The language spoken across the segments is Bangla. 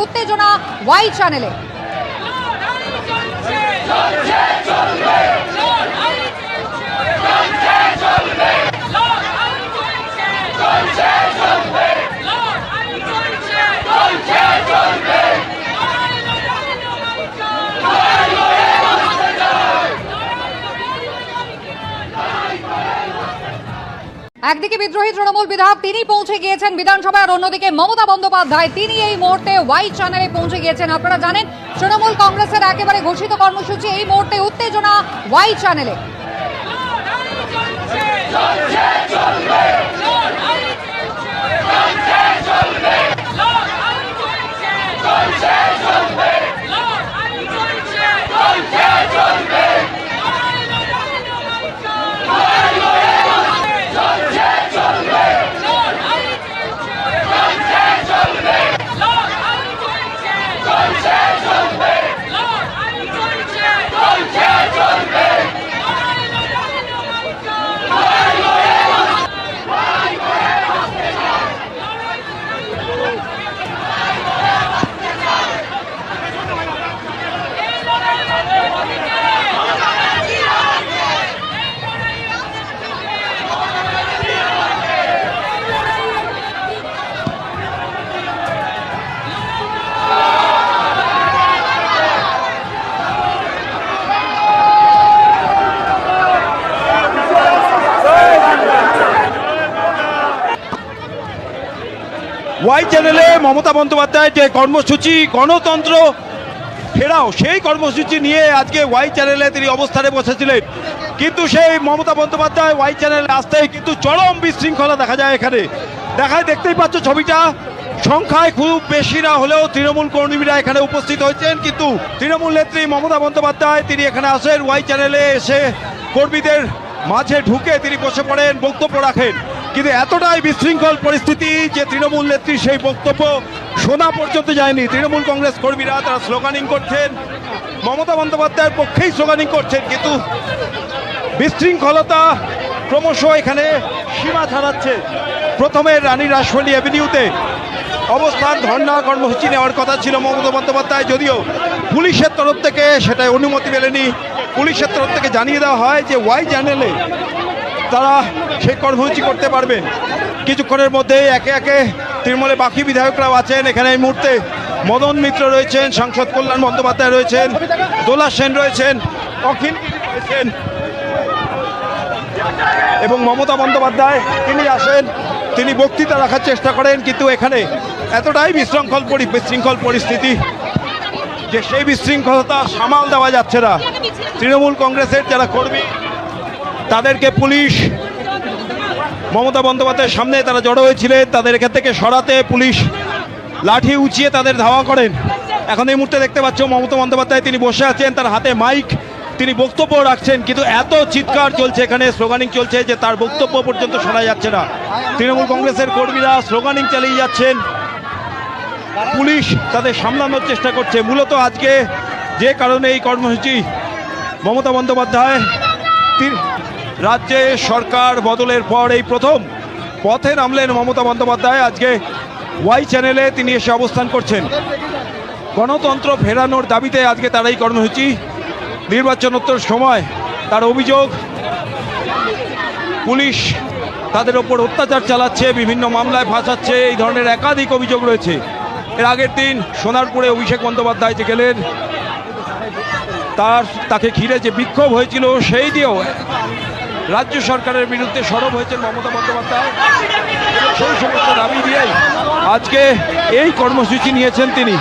উত্তেজনা ওয়াই চ্যানেলে। একদিকে বিদ্রোহী তৃণমূল বিধায়ক তিনি পৌঁছে গিয়েছেন বিধানসভায়, আর অন্যদিকে মমতা বন্দ্যোপাধ্যায় তিনি এই মুহূর্তে ওয়াই চ্যানেলে পৌঁছে গিয়েছেন। আপনারা জানেন তৃণমূল কংগ্রেসের একেবারে ঘোষিত কর্মসূচি, এই মুহূর্তে উত্তেজনা ওয়াই চ্যানেলে। ওয়াই চ্যানেলে মমতা বন্দ্যোপাধ্যায়ের যে কর্মসূচি গণতন্ত্র ফেরাও, সেই কর্মসূচি নিয়ে আজকে ওয়াই চ্যানেলে তিনি অবস্থানে বসেছিলেন। কিন্তু সেই মমতা বন্দ্যোপাধ্যায় ওয়াই চ্যানেলে আসতেই কিন্তু চরম বিশৃঙ্খলা দেখা যায়। এখানে দেখতেই পাচ্ছ ছবিটা, সংখ্যায় খুব বেশি না হলেও তৃণমূল কর্মীরা এখানে উপস্থিত হয়েছেন। কিন্তু তৃণমূল নেত্রী মমতা বন্দ্যোপাধ্যায় তিনি এখানে আসেন, ওয়াই চ্যানেলে এসে কর্মীদের মাঝে ঢুকে তিনি বসে পড়েন, বক্তব্য রাখেন। কিন্তু এতটাই বিশৃঙ্খল পরিস্থিতি যে তৃণমূল নেত্রী সেই বক্তব্য শোনা পর্যন্ত যায়নি। তৃণমূল কংগ্রেস কর্মীরা তারা স্লোগানিং করছেন, মমতা বন্দ্যোপাধ্যায়ের পক্ষেই স্লোগানিং করছেন, কিন্তু বিশৃঙ্খলতা ক্রমশ এখানে সীমা ছাড়াচ্ছে। প্রথমে রানী রাসমণি অ্যাভিনিউতে অবস্থান ধর্ণা কর্মসূচি নেওয়ার কথা ছিল মমতা বন্দ্যোপাধ্যায়, যদিও পুলিশের তরফ থেকে সেটা অনুমতি মেলেনি। পুলিশের তরফ থেকে জানিয়ে দেওয়া হয় যে ওয়াই চ্যানেলে তারা সেই কর্মসূচি করতে পারবেন। কিছুক্ষণের মধ্যে একে একে তৃণমূলে বাকি বিধায়করাও আছেন। এখানে এই মুহূর্তে মদন মিত্র রয়েছেন, সাংসদ কল্যাণ বন্দ্যোপাধ্যায় রয়েছেন, দোলা সেন রয়েছেন, অখিল রয়েছেন এবং মমতা বন্দ্যোপাধ্যায় তিনি আসেন, তিনি বক্তৃতা রাখার চেষ্টা করেন। কিন্তু এখানে এতটাই বিশৃঙ্খল পরিস্থিতি যে সেই বিশৃঙ্খলতা সামাল দেওয়া যাচ্ছে না। তৃণমূল কংগ্রেসের যারা কর্মী তাদেরকে পুলিশ মমতা বন্দ্যোপাধ্যায়ের সামনে তারা জড়ো হয়েছিলেন, তাদের এখান থেকে সরাতে পুলিশ লাঠি উঁচিয়ে তাদের ধাওয়া করেন। এখন এই মুহূর্তে দেখতে পাচ্ছ মমতা বন্দ্যোপাধ্যায় তিনি বসে আছেন, তার হাতে মাইক, তিনি বক্তব্য রাখছেন। কিন্তু এত চিৎকার চলছে এখানে, স্লোগানিং চলছে যে তার বক্তব্য পর্যন্ত শোনা যাচ্ছে না। তৃণমূল কংগ্রেসের কর্মীরা স্লোগানিং চালিয়ে যাচ্ছেন, পুলিশ তাদের সামলানোর চেষ্টা করছে। মূলত আজকে যে কারণে এই কর্মসূচি, মমতা বন্দ্যোপাধ্যায় রাজ্যে সরকার বদলের পর এই প্রথম পথে নামলেন মমতা বন্দ্যোপাধ্যায়। আজকে ওয়াই চ্যানেলে তিনি এসে অবস্থান করছেন। গণতন্ত্র ফেরানোর দাবিতে আজকে তার এই কর্মসূচি। নির্বাচনোত্তর সময় তার অভিযোগ পুলিশ তাদের ওপর অত্যাচার চালাচ্ছে, বিভিন্ন মামলায় ফাঁসাচ্ছে, এই ধরনের একাধিক অভিযোগ রয়েছে। এর আগের দিন সোনারপুরে অভিষেক বন্দ্যোপাধ্যায় যে গেলেন, তাকে ঘিরে যে বিক্ষোভ হয়েছিল সেই দিয়েও রাজ্য সরকারের বিরুদ্ধে সরব হয়েছেন মমতা বন্দ্যোপাধ্যায়। সেই সমস্ত দাবি দিয়েই আজকে এই কর্মসূচি নিয়েছেন তিনি।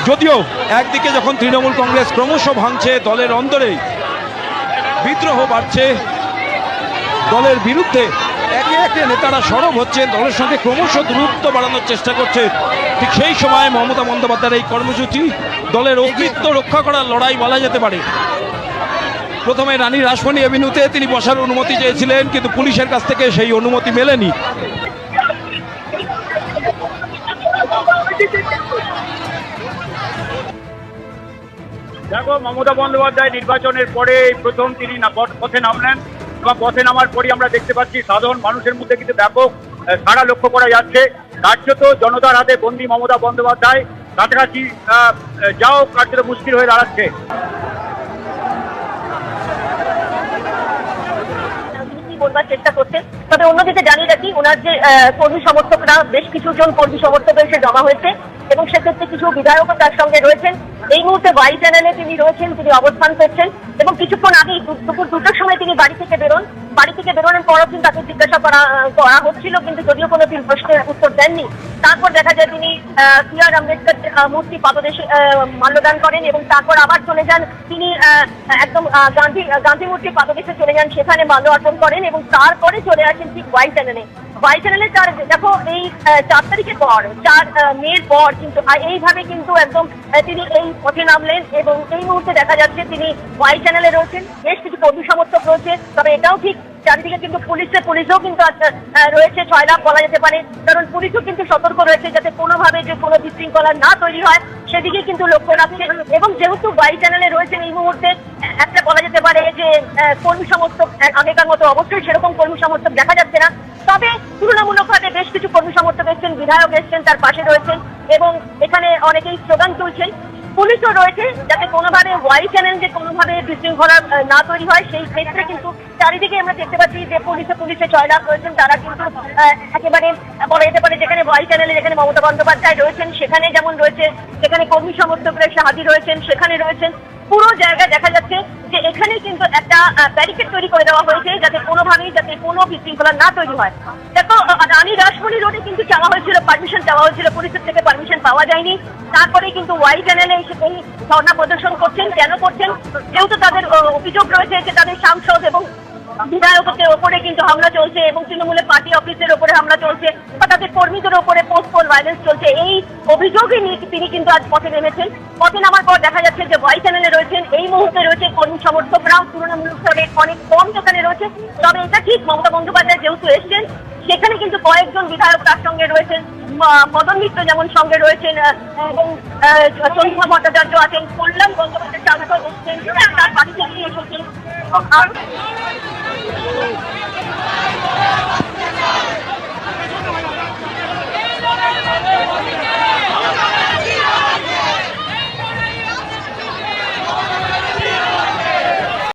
যদিও একদিকে যখন তৃণমূল কংগ্রেস ক্রমশ ভাঙছে, দলের অন্তরে বিদ্রোহ বাড়ছে, দলের বিরুদ্ধে একে একে নেতারা সরব হচ্ছেন, দলের সঙ্গে ক্রমশ দূরত্ব বাড়ানোর চেষ্টা করছে, ঠিক সেই সময় মমতা বন্দ্যোপাধ্যায়ের এই কর্মসূচি দলের অস্তিত্ব রক্ষা করার লড়াই বলা যেতে পারে। প্রথমে রানী রাসমণি অ্যাভিনিউতে তিনি বসার অনুমতি চেয়েছিলেন, কিন্তু পুলিশের কাছ থেকে সেই অনুমতি মেলেনি। দেখো, মমতা বন্দ্যোপাধ্যায় নির্বাচনের পরে প্রথম তিনি পথে নামলেন এবং পথে নামার পরই আমরা দেখতে পাচ্ছি সাধারণ মানুষের মধ্যে কিন্তু ব্যাপক সাড়া লক্ষ্য করা যাচ্ছে। কার্যত জনতার হাতে বন্দী মমতা বন্দ্যোপাধ্যায় কাছাকাছি যাও কার্যত মুশকিল হয়ে দাঁড়াচ্ছে। বলবার চেষ্টা করছেন, তবে অন্যদিকে জানিয়ে রাখি ওনার যে কর্মী সমর্থকরা বেশ কিছু জন কর্মী সমর্থক এসে জমা হয়েছে এবং সেক্ষেত্রে কিছু বিধায়কও তার সঙ্গে রয়েছেন। এই মুহূর্তে ওয়াই চ্যানেলে তিনি রয়েছেন, তিনি অবস্থান করছেন এবং কিছুক্ষণ আগেই দুপুর 2টার সময় তিনি বাড়ি থেকে বেরোনোর পরও কিন্তু তাকে জিজ্ঞাসা করা হচ্ছিল, কিন্তু যদিও কোনো তিনি প্রশ্নের উত্তর দেননি। তারপর দেখা যায় তিনি বি.আর. আম্বেদকর মূর্তি পাদদেশে মাল্যদান করেন এবং তারপর আবার চলে যান তিনি একদম গান্ধী মূর্তি পাদদেশে চলে যান, সেখানে মাল্য অর্পণ করেন এবং তারপরে চলে আসেন ঠিক ওয়াই চ্যানেলে। ওয়াই চ্যানেলে তার দেখো এই 4 তারিখের পর 4 মের পর কিন্তু এইভাবে কিন্তু একদম তিনি এই পথে নামলেন এবং এই মুহূর্তে দেখা যাচ্ছে তিনি ওয়াই চ্যানেলে রয়েছেন, বেশ কিছু কর্মী সমর্থক রয়েছে। তবে এটাও ঠিক চারিদিকে কিন্তু পুলিশও কিন্তু রয়েছে ছয়লাভ বলা যেতে পারে, কারণ পুলিশও কিন্তু সতর্ক রয়েছে যাতে কোনোভাবে যে কোনো বিশৃঙ্খলা না তৈরি হয় সেদিকে কিন্তু লক্ষ্য রাখছে। এবং যেহেতু ওয়াই চ্যানেলে রয়েছেন এই মুহূর্তে একটা বলা যেতে পারে যে কর্মী সমর্থক আগেকার মতো অবশ্যই সেরকম কর্মী সমর্থক দেখা যাচ্ছে না, তবে তুলনামূলকভাবে বেশ কিছু কর্মী সমর্থক এসছেন, বিধায়ক এসছেন, তার পাশে রয়েছেন এবং এখানে অনেকেই স্লোগান তুলছেন। পুলিশও রয়েছে যাতে কোনোভাবে ওয়াই চ্যানেল যে কোনোভাবে বিশৃঙ্খলা না তৈরি হয় সেই ক্ষেত্রে কিন্তু চারিদিকে আমরা দেখতে পাচ্ছি যে পুলিশে জয়লাভ রয়েছেন, তারা কিন্তু একেবারে বলা যেতে পারে যেখানে ওয়াই চ্যানেলে যেখানে মমতা বন্দ্যোপাধ্যায় রয়েছেন সেখানে যেমন রয়েছে, যেখানে কর্মী সমর্থকরা এসে হাজির রয়েছেন সেখানে রয়েছেন। পুরো জায়গায় দেখা যাচ্ছে যে এখানে কিন্তু একটা ব্যারিকেড তৈরি করে দেওয়া হয়েছে যাতে কোনোভাবেই যাতে কোনো বিশৃঙ্খলা না তৈরি হয়। দেখো রানী রাসমণি রোডে কিন্তু পারমিশন চাওয়া হয়েছিল, পুলিশের থেকে পারমিশন পাওয়া যায়নি। তারপরে কিন্তু ওয়াই চ্যানেলে এসে এই ধর্ণা প্রদর্শন করছেন। কেন করছেন? যেহেতু তাদের অভিযোগ রয়েছে যে তাদের সাংসদ এবং বিধায়কের ওপরে কিন্তু হামলা চলছে এবং তৃণমূলের পার্টি অফিসের ওপরে হামলা চলছে বা তাদের কর্মীদের ওপরে পোস্ট ভায়োলেন্স চলছে। এই অভিযোগে নিয়ে তিনি কিন্তু আজ পথে নেমেছেন। পথে নামার পর দেখা যাচ্ছে যে ওয়াই চ্যানেলে রয়েছেন এই মুহূর্তে রয়েছে কর্মী সমর্থকরাও তুলনামূলকভাবে অনেক কম যেখানে রয়েছে। তবে এটা ঠিক মমতা বন্দ্যোপাধ্যায় যেহেতু এসছেন সেখানে কিন্তু কয়েকজন বিধায়ক তার সঙ্গে রয়েছেন, মদন মিত্র যেমন সঙ্গে রয়েছেন এবং চন্দ্রিমা ভট্টাচার্য আছেন, কল্যাণ বন্দ্যোপাধ্যায় সাংসদ এসছেন, তার বাড়ি থেকেই এসেছেন।